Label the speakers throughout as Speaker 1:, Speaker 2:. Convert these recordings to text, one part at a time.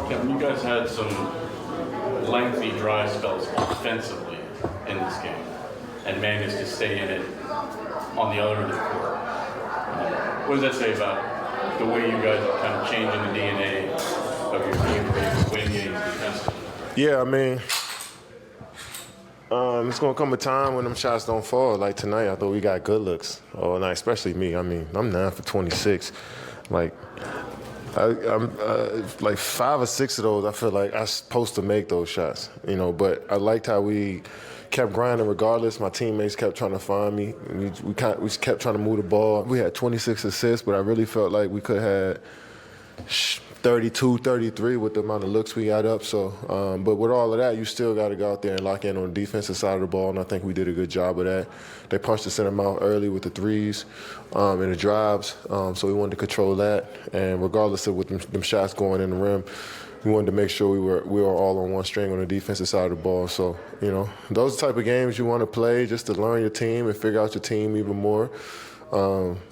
Speaker 1: Kevin, you guys had some lengthy dry spells offensively in this game and managed to stay in it on the other end of the court. What does that say about the way you guys are kind of changing the DNA of your team to win games defensively?
Speaker 2: Yeah, I mean, it's going to come a time when them shots don't fall. Like tonight, I thought we got good looks all night, especially me. I mean, I'm 9 for 26. Like, I'm like 5 or 6 of those, I feel like I'm supposed to make those shots, But I liked how we kept grinding regardless. My teammates kept trying to find me. We kept trying to move the ball. We had 26 assists, but I really felt like we could have 32, 33 with the amount of looks we got up. So, but with all of that, you still got to go out there and lock in on the defensive side of the ball, and I think we did a good job of that. They punched us in the mouth early with the threes and the drives, so we wanted to control that. And regardless of what them shots going in the rim, we wanted to make sure we were all on one string on the defensive side of the ball. So, those are the type of games you want to play just to learn your team and figure out your team even more.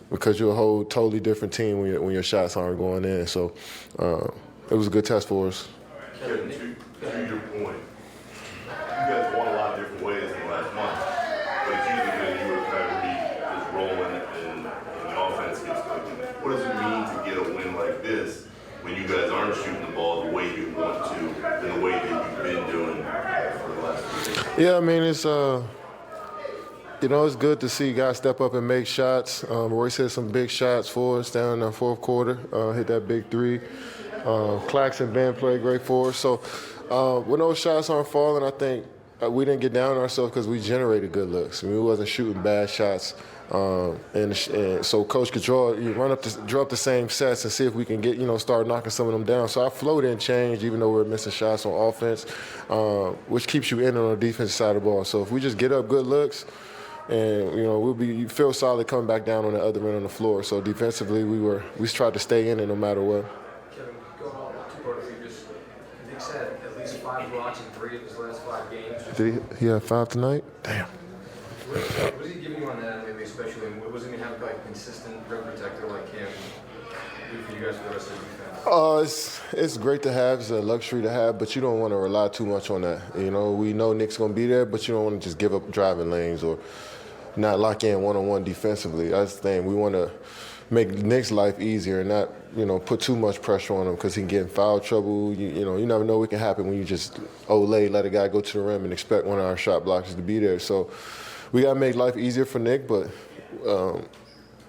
Speaker 2: Because you're a whole totally different team when your shots aren't going in. So it was a good test for us.
Speaker 3: Kevin, to your point, you guys won a lot of different ways in the last month, but it's usually when you or Kyrie is rolling and the offense gets cooking. What does it mean to get a win like this when you guys aren't shooting the ball the way you want to and the way that you've been doing for the last few days?
Speaker 2: Yeah, I mean, it's good to see guys step up and make shots. Royce hit some big shots for us down in the fourth quarter, hit that big three. Claxton and Ben played great for us. So when those shots aren't falling, I think we didn't get down on ourselves because we generated good looks. I mean, we wasn't shooting bad shots. And so Coach could draw up the same sets and see if we can get, start knocking some of them down. So our flow didn't change even though we were missing shots on offense, which keeps you in on the defensive side of the ball. So if we just get up good looks, and you feel solid coming back down on the other end on the floor. So defensively, we tried to stay in it no matter what.
Speaker 4: Kevin, going on two-part figures. Nick's had at least 5 blocks in 3 of his last 5 games.
Speaker 2: Did he have 5 tonight? Damn.
Speaker 4: What is he giving you on that, maybe especially? Was he going to have like a consistent rim protector like him do for you guys for the rest of the defense?
Speaker 2: It's great to have. It's a luxury to have, but you don't want to rely too much on that. We know Nick's going to be there, but you don't want to just give up driving lanes or not lock in one-on-one defensively. That's the thing. We want to make Nick's life easier and not, put too much pressure on him because he can get in foul trouble. You never know what can happen when you just let a guy go to the rim and expect one of our shot blockers to be there. So we got to make life easier for Nick, but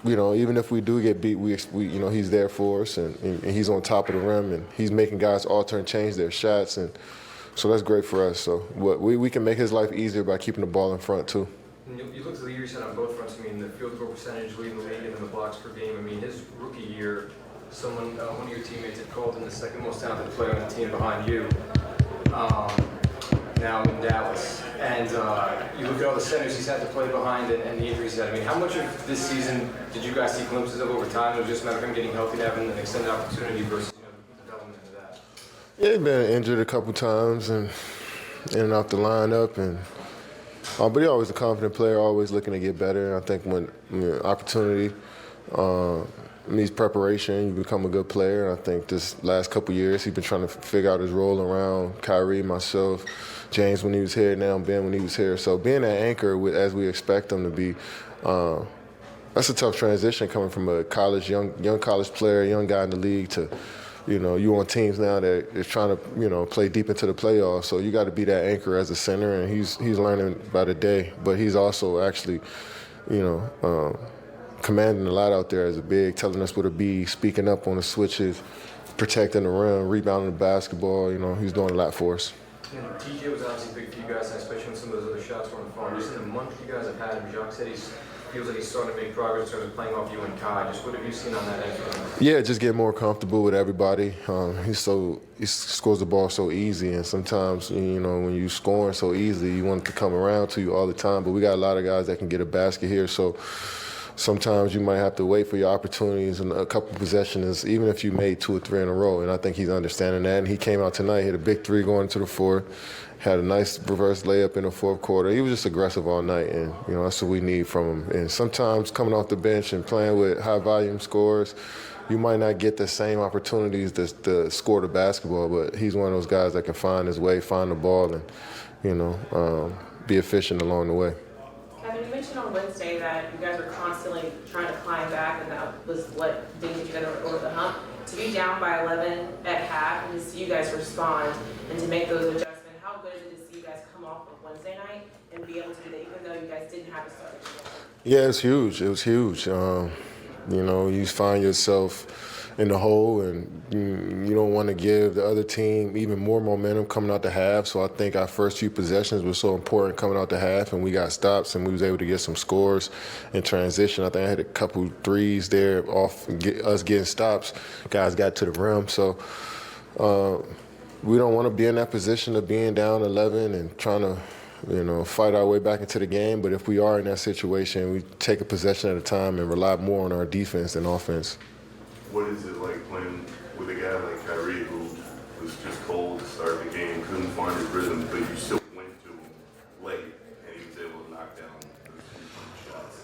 Speaker 2: even if we do get beat, we he's there for us and he's on top of the rim and he's making guys alter and change their shots, and so that's great for us. So we can make his life easier by keeping the ball in front too.
Speaker 4: You look at the leaders on both fronts. I mean, the field goal percentage leading the league and then the blocks per game. I mean, his rookie year, one of your teammates had called him the second most talented player on the team behind you. Now in Dallas, and you look at all the centers he's had to play behind and the injuries he's had. I mean, how much of this season did you guys see glimpses of over time? It was just a matter of him getting healthy, having an extended opportunity versus the development into that.
Speaker 2: Yeah, he's been injured a couple times and in and out the lineup, but he's always a confident player, always looking to get better. And I think when opportunity needs preparation, you become a good player. And I think this last couple years, he's been trying to figure out his role around Kyrie, myself, James when he was here, now Ben when he was here. So being an anchor as we expect him to be, that's a tough transition coming from a young college player, young guy in the league to, you on teams now that is trying to, play deep into the playoffs. So you got to be that anchor as a center, and he's learning by the day. But he's also actually, commanding a lot out there as a big, telling us where to be, speaking up on the switches, protecting the rim, rebounding the basketball. He's doing a lot for us.
Speaker 4: And TJ was obviously big for you guys, especially when some of those other shots weren't falling. Just in the month you guys have had him, Jacques said he feels like he's starting to make progress in terms of playing off you and Kai. Just what have you seen on that end?
Speaker 2: Yeah, just getting more comfortable with everybody. He scores the ball so easy, and sometimes when you scoring so easily, you want it to come around to you all the time. But we got a lot of guys that can get a basket here, so sometimes you might have to wait for your opportunities and a couple possessions, even if you made 2 or 3 in a row. And I think he's understanding that. And he came out tonight, hit a big 3 going into the fourth, had a nice reverse layup in the fourth quarter. He was just aggressive all night, and that's what we need from him. And sometimes coming off the bench and playing with high volume scores, you might not get the same opportunities to score the basketball, but he's one of those guys that can find his way, find the ball, and be efficient along the way.
Speaker 5: Kevin, you mentioned on Wednesday that you guys were constantly trying to climb back, and that was what didn't get you guys over the hump. To be down by 11 at half and to see you guys respond and to make those adjustments, how good is it to see you guys come off of Wednesday night and be able to do that, even though you guys didn't have a starting game?
Speaker 2: Yeah, it's huge. It was huge. You find yourself in the hole, and you don't want to give the other team even more momentum coming out the half. So I think our first few possessions were so important coming out the half, and we got stops, and we was able to get some scores in transition. I think I had a couple threes there off us getting stops. Guys got to the rim. So we don't want to be in that position of being down 11 and trying to fight our way back into the game. But if we are in that situation, we take a possession at a time and rely more on our defense than offense.
Speaker 3: What is it like playing with a guy like Kyrie who was just cold to start the game, couldn't find his rhythm, but you still went to him late and he was able to knock down those shots?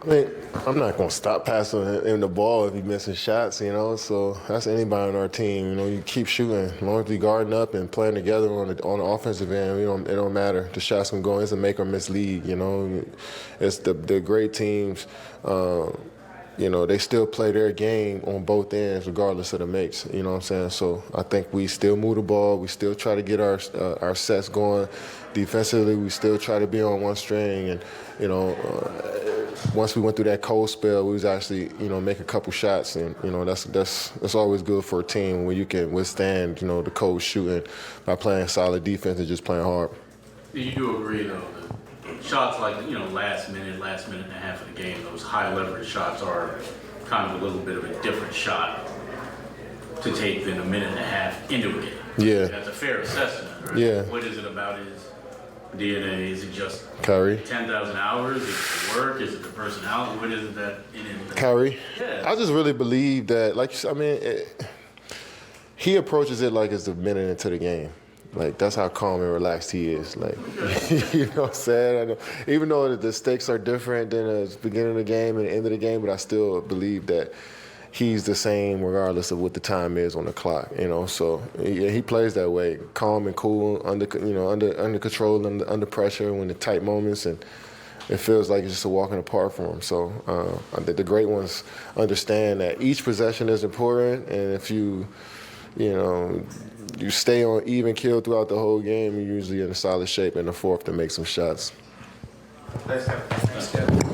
Speaker 2: I mean, I'm not going to stop passing him the ball if he's missing shots, So that's anybody on our team. You keep shooting. As long as we guarding up and playing together on the offensive end, it don't matter. The shots can go in. It's a make or miss league, It's the great teams. They still play their game on both ends regardless of the makes, you know what I'm saying? So I think we still move the ball. We still try to get our sets going. Defensively, we still try to be on one string. And, once we went through that cold spell, we was actually, make a couple shots. And, that's always good for a team when you can withstand, the cold shooting by playing solid defense and just playing hard.
Speaker 1: You do agree, though, that shots like, last minute and a half of the game, those high leverage shots are kind of a little bit of a different shot to take than a minute and a half into a game.
Speaker 2: Yeah.
Speaker 1: That's a fair assessment, right?
Speaker 2: Yeah.
Speaker 1: What is it about his DNA? Is it just
Speaker 2: Kyrie?
Speaker 1: 10,000 hours? Is it the work? Is it the personality? What is it that in him?
Speaker 2: Kyrie?
Speaker 1: Yeah.
Speaker 2: I just really believe that, he approaches it like it's a minute into the game. That's how calm and relaxed he is. You know what I'm saying? I know, even though the stakes are different than the beginning of the game and the end of the game, but I still believe that he's the same regardless of what the time is on the clock. So he plays that way, calm and cool, under control, under pressure when the tight moments, and it feels like it's just a walk in the park for him. So I think the great ones understand that each possession is important, and if you stay on even keel throughout the whole game, you're usually in a solid shape in the fourth to make some shots.
Speaker 4: Thanks, Kevin.